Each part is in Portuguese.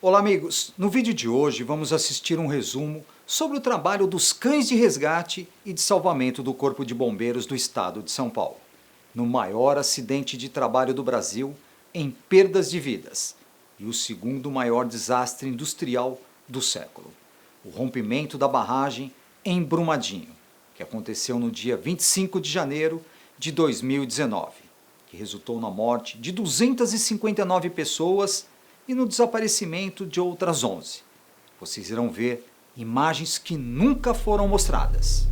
Olá amigos, no vídeo de hoje vamos assistir um resumo sobre o trabalho dos cães de resgate e de salvamento do Corpo de Bombeiros do Estado de São Paulo, no maior acidente de trabalho do Brasil em perdas de vidas e o segundo maior desastre industrial do século, o rompimento da barragem em Brumadinho, que aconteceu no dia 25 de janeiro de 2019, que resultou na morte de 259 pessoas e no desaparecimento de outras 11. Vocês irão ver imagens que nunca foram mostradas.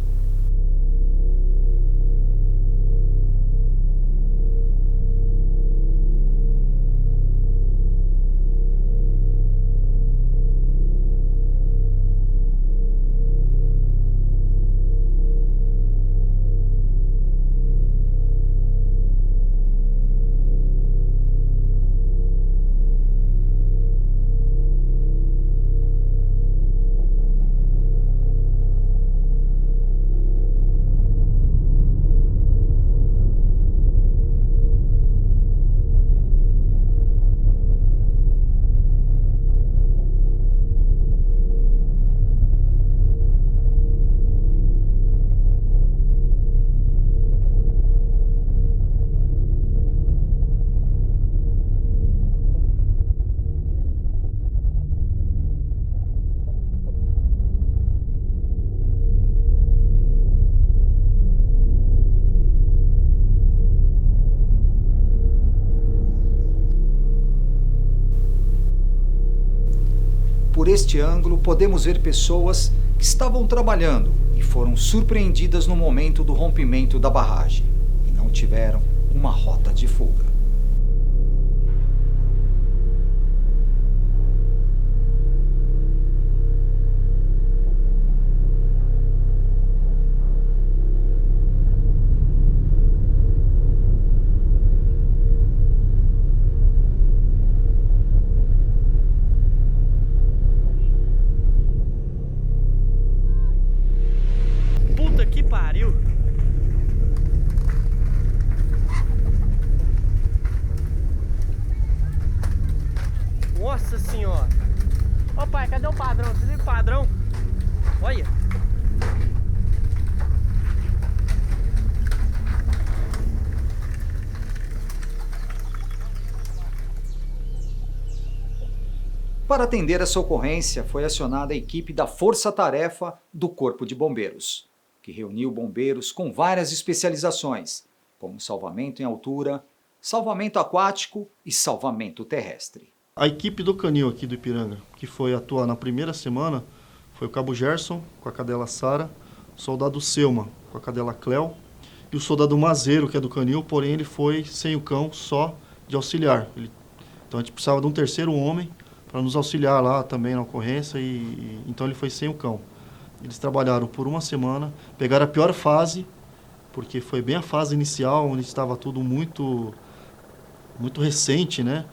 Por este ângulo, podemos ver pessoas que estavam trabalhando e foram surpreendidas no momento do rompimento da barragem e não tiveram uma rota de fuga. Que pariu! Nossa senhora! Ô pai, cadê o padrão? Você viu o padrão? Olha! Para atender essa ocorrência, foi acionada a equipe da Força Tarefa do Corpo de Bombeiros, que reuniu bombeiros com várias especializações, como salvamento em altura, salvamento aquático e salvamento terrestre. A equipe do Canil aqui do Ipiranga, que foi atuar na primeira semana, foi o Cabo Gerson com a cadela Sara, o soldado Selma com a cadela Cleo e o soldado Mazeiro, que é do Canil, porém ele foi sem o cão, só de auxiliar. Então a gente precisava de um terceiro homem para nos auxiliar lá também na ocorrência, então ele foi sem o cão. Eles trabalharam por uma semana, pegaram a pior fase, porque foi bem a fase inicial, onde estava tudo muito recente, né?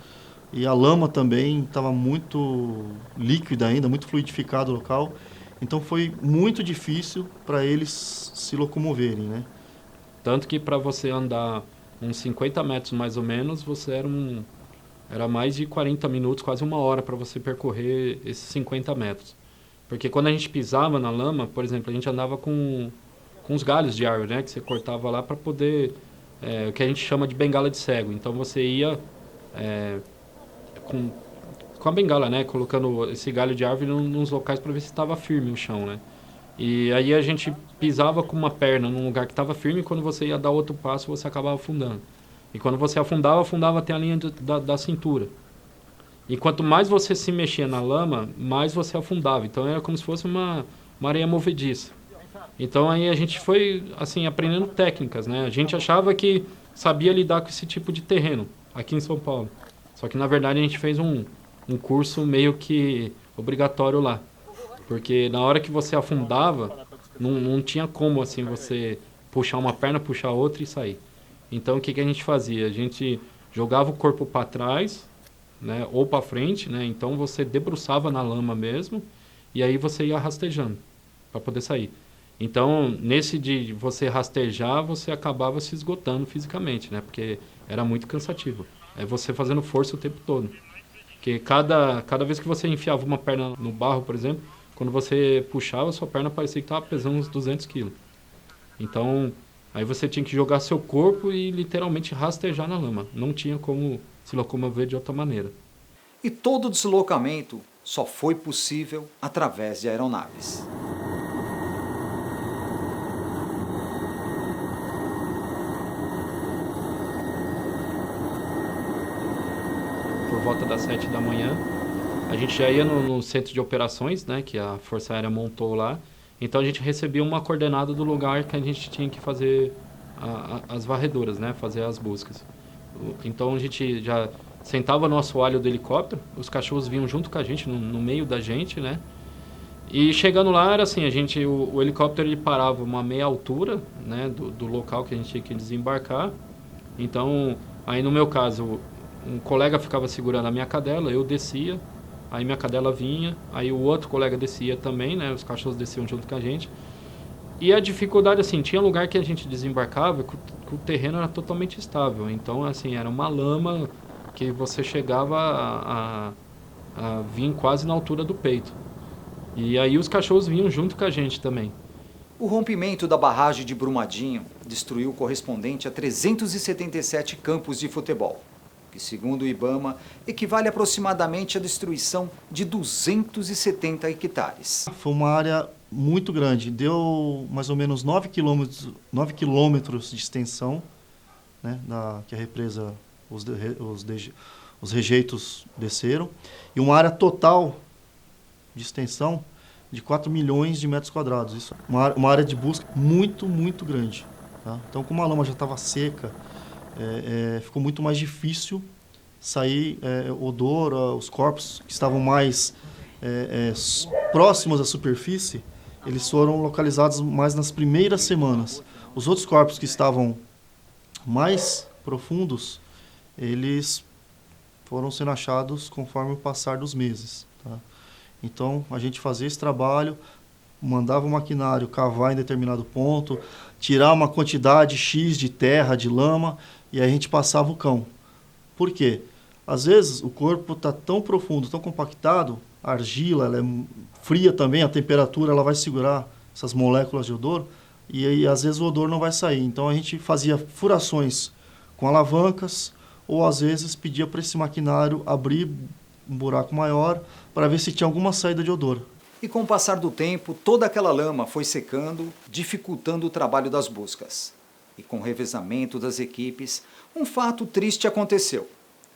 E a lama também estava muito líquida ainda, muito fluidificado o local. Então foi muito difícil para eles se locomoverem, né? Tanto que para você andar uns 50 metros mais ou menos, era mais de 40 minutos, quase uma hora para você percorrer esses 50 metros. Porque quando a gente pisava na lama, por exemplo, a gente andava com os galhos de árvore, né? Que você cortava lá para poder, o que a gente chama de bengala de cego. Então você ia com a bengala, né? Colocando esse galho de árvore nos locais para ver se estava firme o chão, né? E aí a gente pisava com uma perna num lugar que estava firme e quando você ia dar outro passo você acabava afundando. E quando você afundava até a linha da cintura. E quanto mais você se mexia na lama, mais você afundava. Então era como se fosse uma areia movediça. Então aí a gente foi assim aprendendo técnicas, né? A gente achava que sabia lidar com esse tipo de terreno aqui em São Paulo. Só que na verdade a gente fez um curso meio que obrigatório lá. Porque na hora que você afundava, não tinha como assim você puxar uma perna, puxar outra e sair. Então o que a gente fazia? A gente jogava o corpo para trás, né, ou para frente, né? Então você debruçava na lama mesmo e aí você ia rastejando para poder sair. Então, nesse de você rastejar, você acabava se esgotando fisicamente, né? Porque era muito cansativo. É você fazendo força o tempo todo. Porque cada vez que você enfiava uma perna no barro, por exemplo, quando você puxava, sua perna parecia que estava pesando uns 200 quilos. Então, aí você tinha que jogar seu corpo e literalmente rastejar na lama. Não tinha como se locomover de outra maneira. E todo deslocamento só foi possível através de aeronaves. Por volta das 7 da manhã, a gente já ia no centro de operações, né, que a Força Aérea montou lá. Então a gente recebia uma coordenada do lugar que a gente tinha que fazer as varreduras, né, fazer as buscas. Então a gente já sentava no assoalho do helicóptero, os cachorros vinham junto com a gente, no meio da gente, né? E chegando lá era assim, o helicóptero ele parava uma meia altura, né, do local que a gente tinha que desembarcar. Então, aí no meu caso, um colega ficava segurando a minha cadela, eu descia, aí minha cadela vinha, aí o outro colega descia também, né, os cachorros desciam junto com a gente. E a dificuldade, assim, tinha lugar que a gente desembarcava que o terreno era totalmente estável. Então, assim, era uma lama que você chegava a vir quase na altura do peito. E aí os cachorros vinham junto com a gente também. O rompimento da barragem de Brumadinho destruiu o correspondente a 377 campos de futebol, que, segundo o IBAMA, equivale aproximadamente à destruição de 270 hectares. Foi uma área muito grande, deu mais ou menos 9 quilômetros de extensão, né, que a represa, os rejeitos desceram, e uma área total de extensão de 4 milhões de metros quadrados. Isso, uma área de busca muito, muito grande. Tá? Então, como a lama já estava seca, ficou muito mais difícil sair odor, os corpos que estavam mais próximos à superfície, eles foram localizados mais nas primeiras semanas. Os outros corpos que estavam mais profundos, eles foram sendo achados conforme o passar dos meses. Tá? Então, a gente fazia esse trabalho, mandava o maquinário cavar em determinado ponto, tirar uma quantidade X de terra, de lama, e aí a gente passava o cão. Por quê? Às vezes o corpo está tão profundo, tão compactado, a argila ela é fria também, a temperatura ela vai segurar essas moléculas de odor, e aí às vezes o odor não vai sair. Então a gente fazia furações com alavancas, ou às vezes pedia para esse maquinário abrir um buraco maior para ver se tinha alguma saída de odor. E com o passar do tempo, toda aquela lama foi secando, dificultando o trabalho das buscas. E com o revezamento das equipes, um fato triste aconteceu.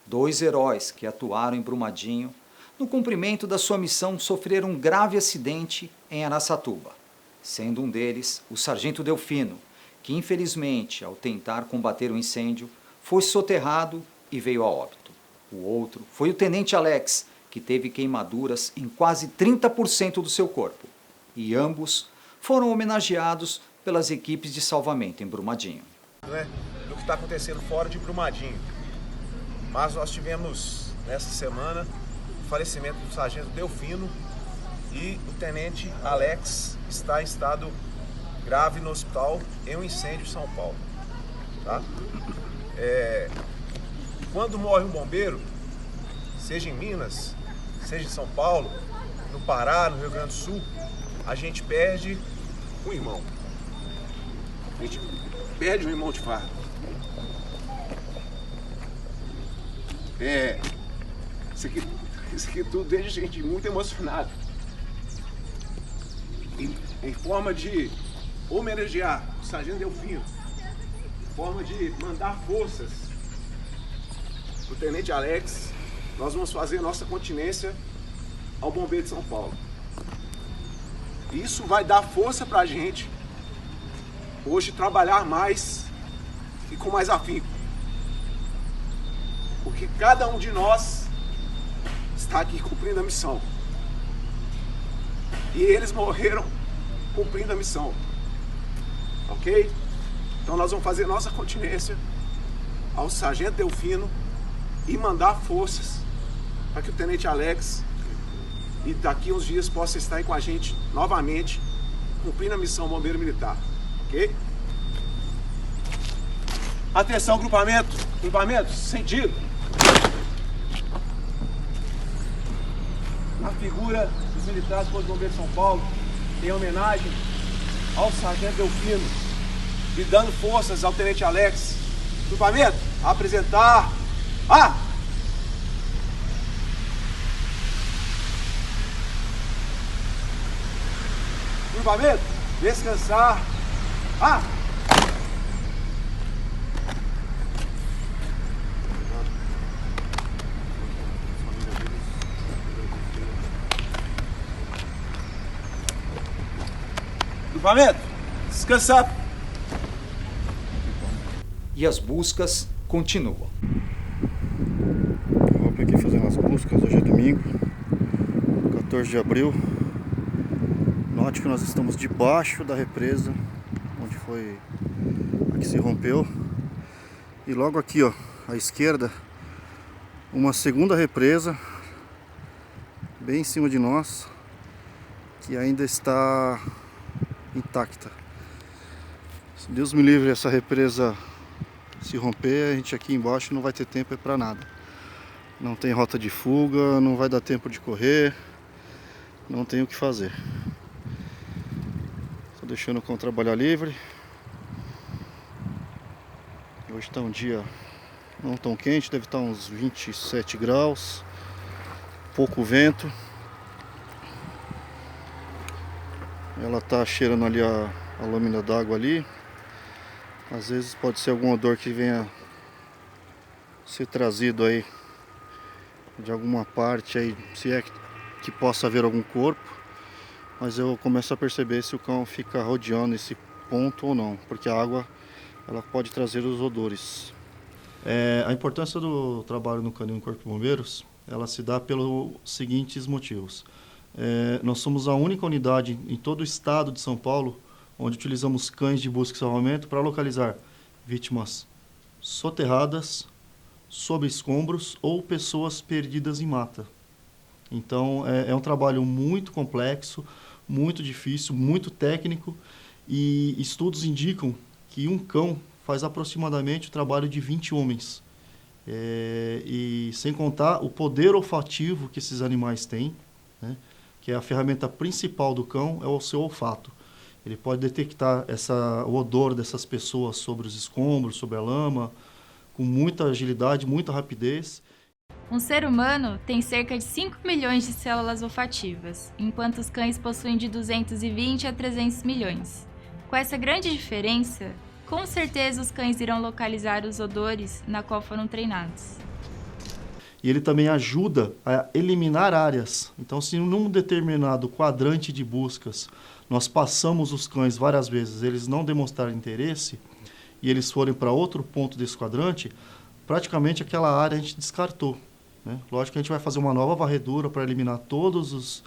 2 heróis que atuaram em Brumadinho, no cumprimento da sua missão, sofreram um grave acidente em Araçatuba, sendo um deles o Sargento Delfino, que infelizmente, ao tentar combater o incêndio, foi soterrado e veio a óbito. O outro foi o Tenente Alex, que teve queimaduras em quase 30% do seu corpo. E ambos foram homenageados pelas equipes de salvamento em Brumadinho. Do que está acontecendo fora de Brumadinho. Mas nós tivemos, nessa semana, o falecimento do Sargento Delfino e o Tenente Alex está em estado grave no hospital em um incêndio em São Paulo. Tá? Quando morre um bombeiro, seja em Minas, seja em São Paulo, no Pará, no Rio Grande do Sul, a gente perde um irmão. A gente perde um irmão de farda. Isso aqui tudo deixa a gente muito emocionado. Em forma de homenagear o Sargento Delfino, em forma de mandar forças para o Tenente Alex, nós vamos fazer nossa continência ao Bombeiro de São Paulo. Isso vai dar força para a gente hoje trabalhar mais e com mais afinco. Porque cada um de nós está aqui cumprindo a missão. E eles morreram cumprindo a missão. Ok? Então nós vamos fazer nossa continência ao Sargento Delfino e mandar forças para que o Tenente Alex e daqui uns dias possa estar aí com a gente novamente, cumprindo a missão Bombeiro Militar. Ok? Atenção, grupamento! Grupamento, sentido! figura dos militares do Corpo de Bombeiros de São Paulo, em homenagem ao Sargento Delfino e dando forças ao Tenente Alex. Grupamento, apresentar. Grupamento, descansar. Grupamento, descansar. E as buscas continuam. Eu vou aqui fazendo as buscas, hoje é domingo, 14 de abril. Note que nós estamos debaixo da represa, onde foi a que se rompeu. E logo aqui, ó, à esquerda, uma segunda represa, bem em cima de nós, que ainda está intacta. Se Deus me livre essa represa se romper, a gente aqui embaixo não vai ter tempo para nada. Não tem rota de fuga, não vai dar tempo de correr, não tem o que fazer. Estou deixando o cão trabalhar livre. Hoje está um dia não tão quente, deve estar uns 27 graus, pouco vento. Ela está cheirando ali a lâmina d'água ali. Às vezes pode ser algum odor que venha ser trazido aí de alguma parte aí, se é que possa haver algum corpo. Mas eu começo a perceber se o cão fica rodeando esse ponto ou não, porque a água ela pode trazer os odores. A importância do trabalho no Canil no Corpo de Bombeiros, ela se dá pelos seguintes motivos. Nós somos a única unidade em todo o estado de São Paulo onde utilizamos cães de busca e salvamento para localizar vítimas soterradas, sob escombros ou pessoas perdidas em mata. Então é um trabalho muito complexo, muito difícil, muito técnico, e estudos indicam que um cão faz aproximadamente o trabalho de 20 homens. E sem contar o poder olfativo que esses animais têm, né? Que é a ferramenta principal do cão, é o seu olfato. Ele pode detectar o odor dessas pessoas sobre os escombros, sobre a lama, com muita agilidade, muita rapidez. Um ser humano tem cerca de 5 milhões de células olfativas, enquanto os cães possuem de 220 a 300 milhões. Com essa grande diferença, com certeza os cães irão localizar os odores na qual foram treinados. E ele também ajuda a eliminar áreas. Então, se num determinado quadrante de buscas nós passamos os cães várias vezes, eles não demonstrarem interesse e eles forem para outro ponto desse quadrante, praticamente aquela área a gente descartou, né? Lógico que a gente vai fazer uma nova varredura para eliminar todas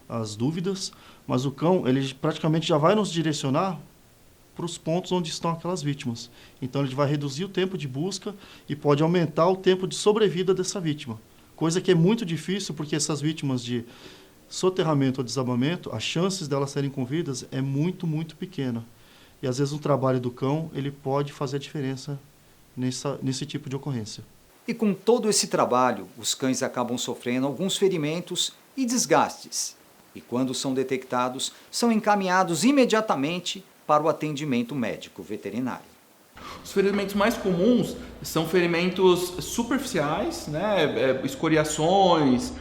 as dúvidas, mas o cão ele praticamente já vai nos direcionar para os pontos onde estão aquelas vítimas. Então ele vai reduzir o tempo de busca e pode aumentar o tempo de sobrevida dessa vítima. Coisa que é muito difícil, porque essas vítimas de soterramento ou desabamento, as chances delas serem convidas é muito, muito pequena. E às vezes o trabalho do cão ele pode fazer a diferença nesse tipo de ocorrência. E com todo esse trabalho, os cães acabam sofrendo alguns ferimentos e desgastes. E quando são detectados, são encaminhados imediatamente para o atendimento médico veterinário. Os ferimentos mais comuns são ferimentos superficiais, né? Escoriações,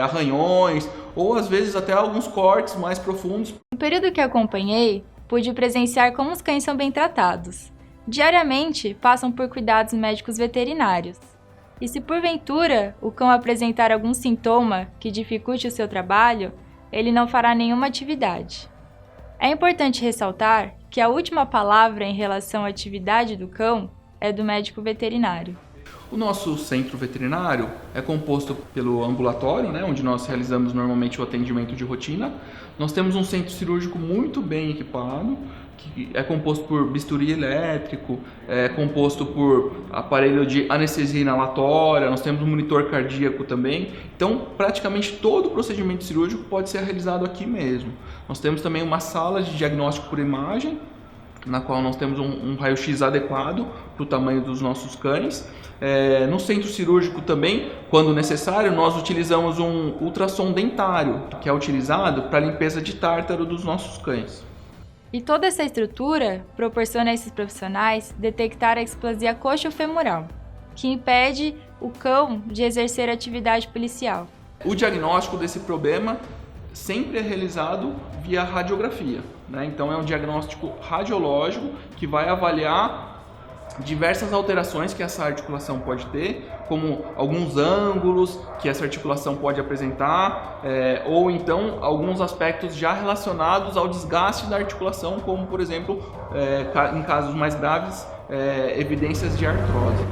arranhões, ou às vezes até alguns cortes mais profundos. No período que acompanhei, pude presenciar como os cães são bem tratados. Diariamente, passam por cuidados médicos veterinários. E se porventura o cão apresentar algum sintoma que dificulte o seu trabalho, ele não fará nenhuma atividade. É importante ressaltar que a última palavra em relação à atividade do cão é do médico veterinário. O nosso centro veterinário é composto pelo ambulatório, né, onde nós realizamos normalmente o atendimento de rotina. Nós temos um centro cirúrgico muito bem equipado, que é composto por bisturi elétrico, é composto por aparelho de anestesia inalatória, nós temos um monitor cardíaco também. Então, praticamente todo o procedimento cirúrgico pode ser realizado aqui mesmo. Nós temos também uma sala de diagnóstico por imagem, na qual nós temos um raio-x adequado para o tamanho dos nossos cães. No centro cirúrgico também, quando necessário, nós utilizamos um ultrassom dentário, que é utilizado para a limpeza de tártaro dos nossos cães. E toda essa estrutura proporciona a esses profissionais detectar a displasia coxo-femoral, que impede o cão de exercer atividade policial. O diagnóstico desse problema sempre é realizado via radiografia, né? Então é um diagnóstico radiológico que vai avaliar diversas alterações que essa articulação pode ter, como alguns ângulos que essa articulação pode apresentar, ou então alguns aspectos já relacionados ao desgaste da articulação, como por exemplo, em casos mais graves, evidências de artrose.